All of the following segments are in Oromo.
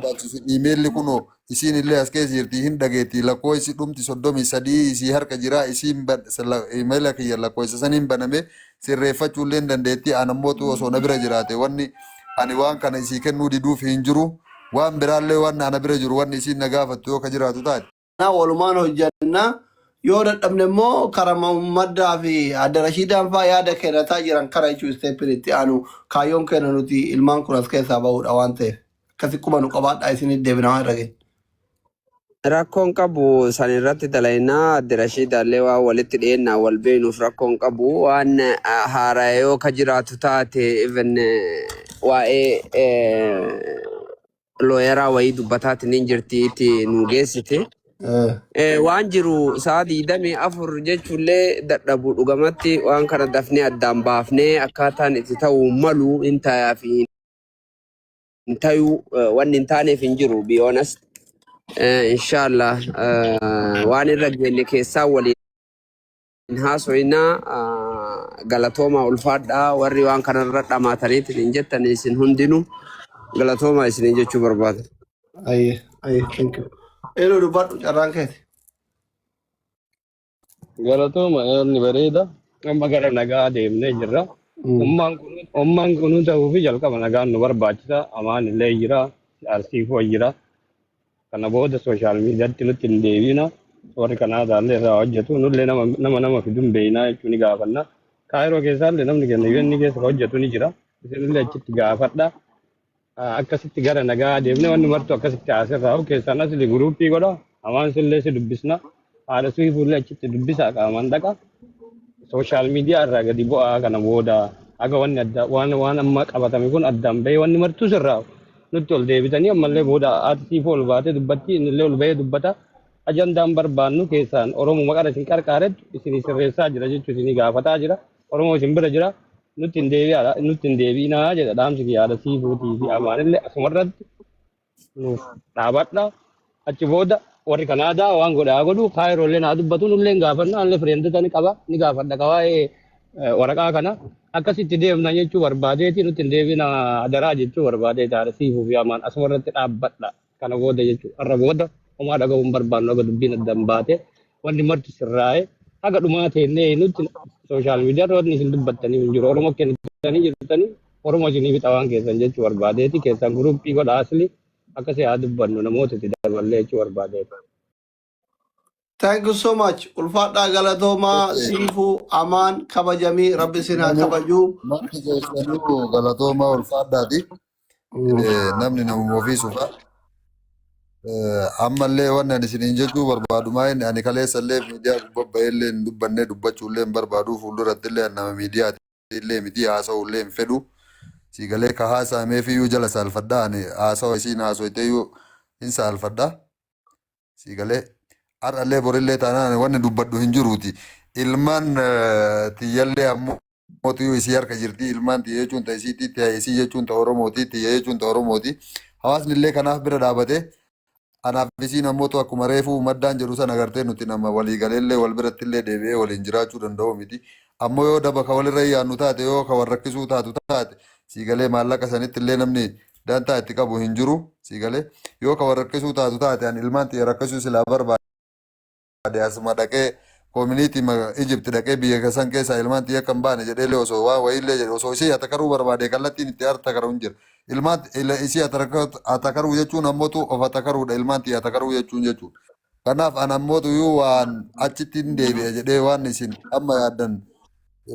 barbaachisu email kuno isin illee as keessa jirti hin dhageetti lakkoo isi dhumti 33 isi harka jira isin email kiyya lakkoo isa saniin baname sirreeffachuu illee dandeetti anammootu osoo na bira jiraate wanni ani waan kana isii kennuu diduuf hin jiru waan biraallee waan ana bira jiru wanni isin na gaafattu yoo ka jiraatu taate. Na walumaan hojjannaa yoo dadhabne immoo karama maddaa fi adda rashiidaan fa'aa yaada kennataa jiran kara jechuu isteepinitti aanu kaayyoon kenna nuti ilmaan kun as keessaa bahuudha waan ta'eef akkasi quba nu qabaadhaa isinit deebinaa irra ga'e. Rakkoon qabu san irratti dalaynaa adda rashiidaallee waa walitti dhiyeennaa wal beeynuuf rakkoon qabu waan haaraa yoo ka jiraatu taate even waa'ee looyeraa wayii dubbataatiin hin jirtiitti nu geessite. Waan jiru sa'aatii 24 jechuullee dadhabuu dhugamatti waan kana dafnee addaan baafnee akkaataan itti ta'uu malu hin ta'aa fi hin ta'uu wanni hin taaneef hin jiru biyoonas inshallah waan irra geenye keessaa waliin haasoinaa galatooma ulfaadhaa warri waan kanarra dhamaataniitiin hin jettan isin hundinuu galatooma isin jechuu barbaada. Thank you. Elo dubbadhu carraan keeti. Galatooma inni bareeda amma gara nagaa deemnee jirra. Ummaan kun ta'uu fi jalqaba nagaan nu barbaachisa amaan illee jira arsiifoo jira. Kana booda sooshaal miidiyaatti nutti hin deebina warri kanaa taallee irraa hojjetu nullee nama fiduun beeynaa jechuu ni gaafanna. Kaayiroo keessaallee namni kenna yoo inni keessa hojjetu ni jira. Isinillee achitti gaafadha. Akkasitti gara nagaa deemnee wanni martu akkasitti asirraa keessaan asli guruupii godha amaan sillee si dubbisna haala suufuullee achitti dubbisaa qaamaan dhaqa sooshaal miidiyaa irraa gadi bu'aa kana booda aga wanni adda waan amma qabatame kun addaan bahee wanni martu sirraa nutti ol deebitanii ammallee booda aarsiif ol baatee dubbatti innillee ol bahee dubbata ajandaan barbaannu keessaan Oromoo maqaa isin qarqaaretti isin sirreessaa jira jechuun isin gaafataa jira Oromoo isin bira jira. Nuti hin deebiinaa jedha dhaamsi yaada siifuutii fi amaanillee asumarratti nuuf dhaabadha achi booda warri kanaadaa waan godhaa godhu kaayiroolee naa dubbatu nullee gaafanna allee fireendota ni qaba ni gaafadha qabaa'ee waraqaa kana akkasitti deemna jechuu barbaadeeti nuti hin deebiinaa adaraa jechuu barbaadee taara siifuu fi amaan asumarratti dhaabbadha kana booda jechuu har'a booda homaa dhaga'uun barbaannu aga dubbiin addaan baate wanni marti sirraa'ee aga dhumaa teennee nuti sooshaal miidiyaa wanni isin dubbattanii hin jiru Oromoo kennitanii jirtanii Oromoo isinii fixa waan keessan jechuu barbaadeeti keessan guruupii godha asli akkasii haa dubbannu namoota itti daballee jechuu barbaadeeti. Thank you so much. Ulfaadhaa galatoomaa siifuu amaan kabajamii rabbi isin haa kabajuu. Namni keessanuu galatoomaa ulfaadhaati. Namni namuma ofiisuudha. Ammallee waan ani isiniin jechuu barbaadu maa'in ani kaleessallee miidiyaa bobba'eellee hin dubbannee dubbachuullee hin barbaadu fuuldurattillee nama miidiyaati illee miti haasa'ullee hin fedhu siigalee ka haasa'ameefiyyuu jala saalfadhaa ani haasawa isiin haasoyteeyyuu hin saalfadhaa siigalee har'allee borillee taanaan wanni dubbadhu hin jiruuti ilmaan tiyyallee ammoo mootiyyuu isii harka jirti ilmaan tiyya jechuun ta'e isiitti isii jechuun ta'e Oromooti tiyya jechuun ta'e Oromooti hawaasni illee kanaaf bira dhaabatee anaaf isiin ammoo akkuma reefuu maddaan jedhu sana agartee nuti nama walii galeellee wal birattillee deebi'ee waliin jiraachuu danda'u miti. Ammoo yoo daba ka walirra yaannu taate yoo ka wal rakkisuu taatu taate siigalee maallaqa sanitti illee namni dantaa itti qabu hin jiru siigalee yoo ka wal rakkisuu taatu taate ani ilmaan tiyya rakkisuu silaa barbaade asuma dhaqee koominiitii Ijipti dhaqee biyya san keessaa ilmaan tiyya kan baane jedheellee osoo waa wayiillee jedhe osoo ishee atakaruu barbaade kallattiin itti atakaruu hin jira. Ilmaan isii atakaruu jechuun ammootu of atakaruudha ilmaan tiyya atakaruu jechuun. Kanaaf an ammootu yoo waan achitti hin deebi'e jedhee waan isin amma yaaddan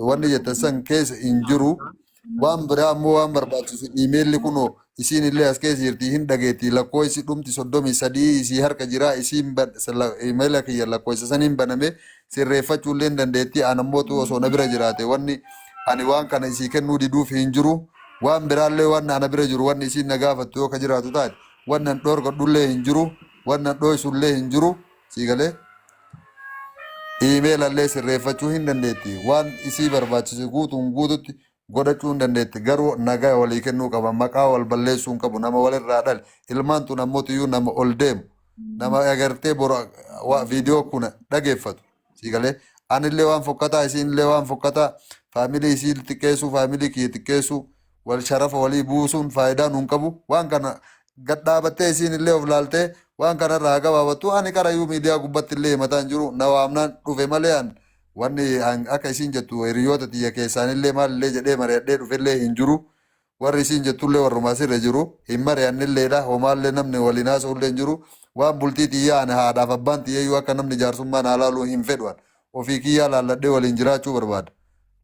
wanni jettan san keessa hin jiru waan biraa ammoo waan barbaachisu iimeelli kunoo isiin illee as keessa jirti hin dhageetti lakkoo isi dhumti 33 isii harka jira isiin iimeela kiyya lakkoo isa saniin baname sirreeffachuu illee dandeetti an ammootu osoo na bira jiraate wanni ani waan kana isii kennuu diduuf hin jiru. Waan biraallee waan ana bira jiru wanni isiin na gaafattu yoo ka jiraatu taate wannan dhoorgadhullee hin jiru wannan dhoysullee hin jiru siigalee iimeelallee sirreeffachuu hin dandeetti waan isii barbaachise guutuun guututti godhachuu hin dandeetti garuu nagaa walii kennuu qaba maqaa wal balleessuu hin qabu nama walirraa dhale ilmaan tun ammootiyyuu nama ol deemu nama agartee bora viidiyoo kun dhageeffatu siigalee anillee waan fokkataa isiinillee waan fokkataa faamilii isii xiqqeessuu faamilii kiyya xiqqeessuu wal sharafa walii buusuun faayidaa nuun qabu waan kana gadhaabattee isiin illee of laaltee waan kanarraa gabaabattu ani karayyuu miidiyaa gubbatti illee himataan jiru na waamnaan dhufe malee an wanni akka isiin jettu hiriyoota xiyya keessaan illee maalillee jedhee mari'adhee dhufellee hin jiru warri isiin jettullee warrumaa sirra jiru hin mari'annilleedha homaallee namni waliin haasa'ullee hin jiru waan bultii xiyyaa ani haadhaaf abbaan xiyyayyuu akka namni jaarsummaan haalaaluu hin fedhuan ofii kiyyaa laalladhee waliin jiraachuu barbaada.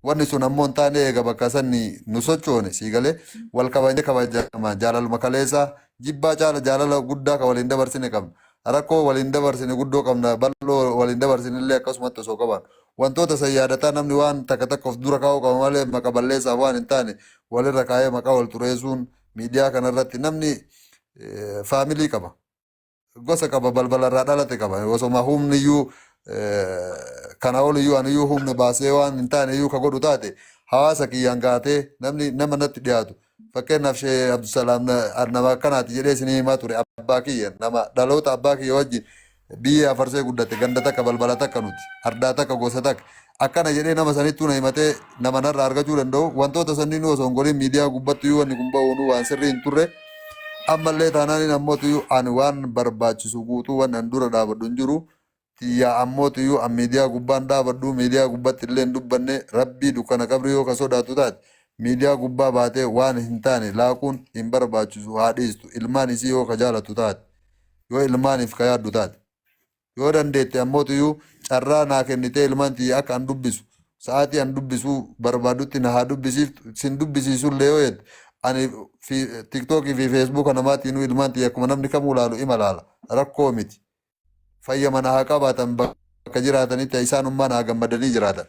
Wanni sun ammoo hin taane eega bakka sanni nu sochoone sii galee wal kabajee kabajama jaalaluma kaleessa jibbaa caala jaalala guddaa ka waliin dabarsine qabna. Rakkoo waliin dabarsine guddoo qabna bal'oo waliin dabarsine illee akkasumatti osoo qaban. Wantoota san yaadataa namni waan takka takka of dura kaa'uu qaba malee maka balleessaaf waan hin taane walirra kaa'ee maqaa wal xureessuun miidiyaa kanarratti namni faamilii qaba. Gosa qaba balbalarraa dhalate qaba. Osoma humni iyyuu kana oliyyuu aniyyuu humna baasee waan hin taane iyyuu ka godhu taate hawaasa kiyyaan gaatee namni nama natti dhiyaatu. Fakkeenyaaf Shee Abdusalaam nama akkanaati jedhee isinii himaa ture abbaa kiyya nama dhaloota abbaa kiyya wajjin biyya afarsee guddate ganda takka balbala takka nuti ardaa takka gosa takka akkana jedhee nama sanittuu na himatee nama narraa argachuu danda'u wantoota sanniin osoo hin godhin miidiyaa gubbatti iyyuu wanni kun ba'uun waan sirrii hin turre ammallee taanaan ammootu iyyuu ani waan barbaachisu guutuu waan an dura dhaabadhu hin jiru tiyyaa ammootu iyyuu an miidiyaa gubbaan dhaabadhu miidiyaa gubbatti illee hin dubbanne rabbii dukkana qabri yoo ka sodaatu taate miidiyaa gubbaa baatee waan hin taane laaquun hin barbaachisu haa dhiistu ilmaan isii yoo ka jaalatu taate yoo ilmaaniif ka yaaddu taate yoo dandeette ammootu iyyuu carraa naa kennitee ilmaan tiyya akka an dubbisu sa'aatii an dubbisuu barbaadutti na haa dubbisiiftu sin dubbisiisullee yoo jedhe ani tiktookii fi feesbuuka namaatiin ilmaan tiyya akkuma namni kamuu laalu ima laala rakkoo miti fayyama na haa qabaatan bakka jiraatanitti isaanummaan haa gammadanii jiraatan.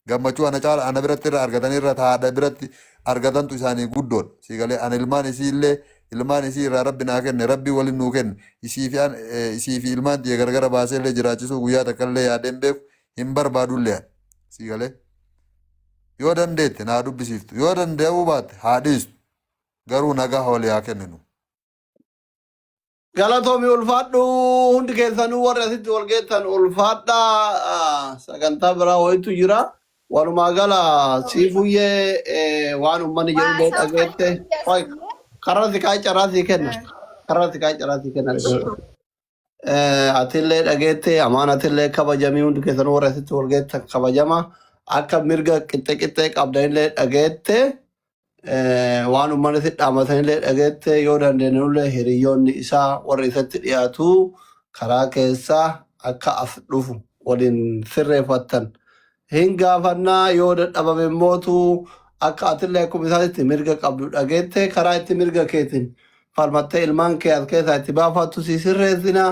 Gammachuu ana caala ana biratti irra argatanii irra haadha biratti argatantu isaanii guddoon si galee ana ilmaan isii illee ilmaan isii irraa rabbi naa kenne rabbi waliin nuu kenne isii fi ilmaan tiyya gargara baasee illee jiraachisuu guyyaa takka illee yaadeen beeku hin barbaadu illee si galee yoo dandeette naa dubbisiiftu yoo danda'uu baatte haa dhiistu garuu nagaa walii haa kenninu. Galatoomi ulfaadhu hundi keessanuu warri asitti wal geessan ulfaadhaa sagantaa biraa wayitu jira. Walumaa gala siifuyyee waan uummanni jedhu dhageette karaa siqaa caraa sii kenna. Karaa siqaa caraa sii kenna. Atillee dhageette amaan atillee kabajamii hundi keessanuu warri asitti wal geessan kabajama. Akka mirga qixxee qabdanillee dhageette. Waan uummanni si dhaabatanillee dhageette yoo dandeenyullee hiriyyoonni isaa warri isatti dhiyaatu karaa keessaa akka as dhufu waliin sirreeffatan. Hin gaafannaa yoo dadhabame mootu akka atillee akkuma isaatti mirga qabdu dhageette karaa itti mirga keetiin falmattee ilmaan kee as keessaa itti baafattu si sirreessina.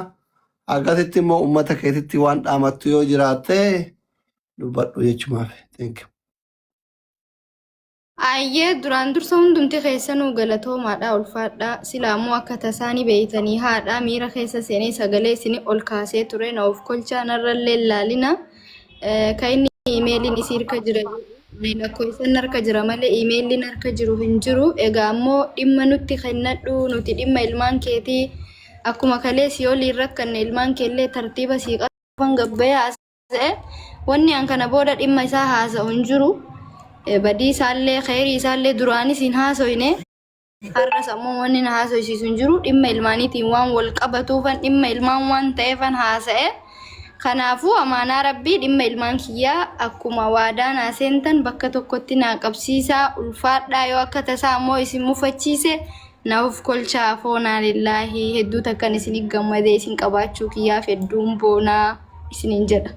Akkasitti immoo uummata keetitti waan dhaamattu yoo jiraatte dubbadhu jechumaaf. Thank you. Ayyee duraan dursa hundumti keessanuu galatoomaadha ulfaadha silaamuu akka tasaanii beeytanii haadha miira keessa seenee sagalee isin ol kaasee ture na of kolchaa narrallee laalina kan inni iimeeliin isii harka jira lakkoo isin harka jira malee iimeeliin harka jiru hin jiru egaa ammoo dhimma nutti kennadhu nuti dhimma ilmaan keetii akkuma kalee si olii rakkanne ilmaan keellee tartiiba sii qaban gabbayee haasa'e wanni an kana booda dhimma isaa haasa'u hin jiru. Badii isaallee khayrii isaallee duraanis hin haasoyne har'as ammoo wanni na haasoysiisu hin jiru dhimma ilmaaniitiin waan wal qabatuufan dhimma ilmaan waan ta'eefan haasa'e kanaafuu amaanaa rabbii dhimma ilmaan kiyyaa akkuma waadaa naa seentan bakka tokkotti naa qabsiisaa ulfaadhaa yoo akka tasaa ammoo isin mufachiise naaf kolchaa foonaa lillaahi hedduu takkan isin gammadee isin qabaachuu kiyyaaf hedduun boonaa isinin jedha.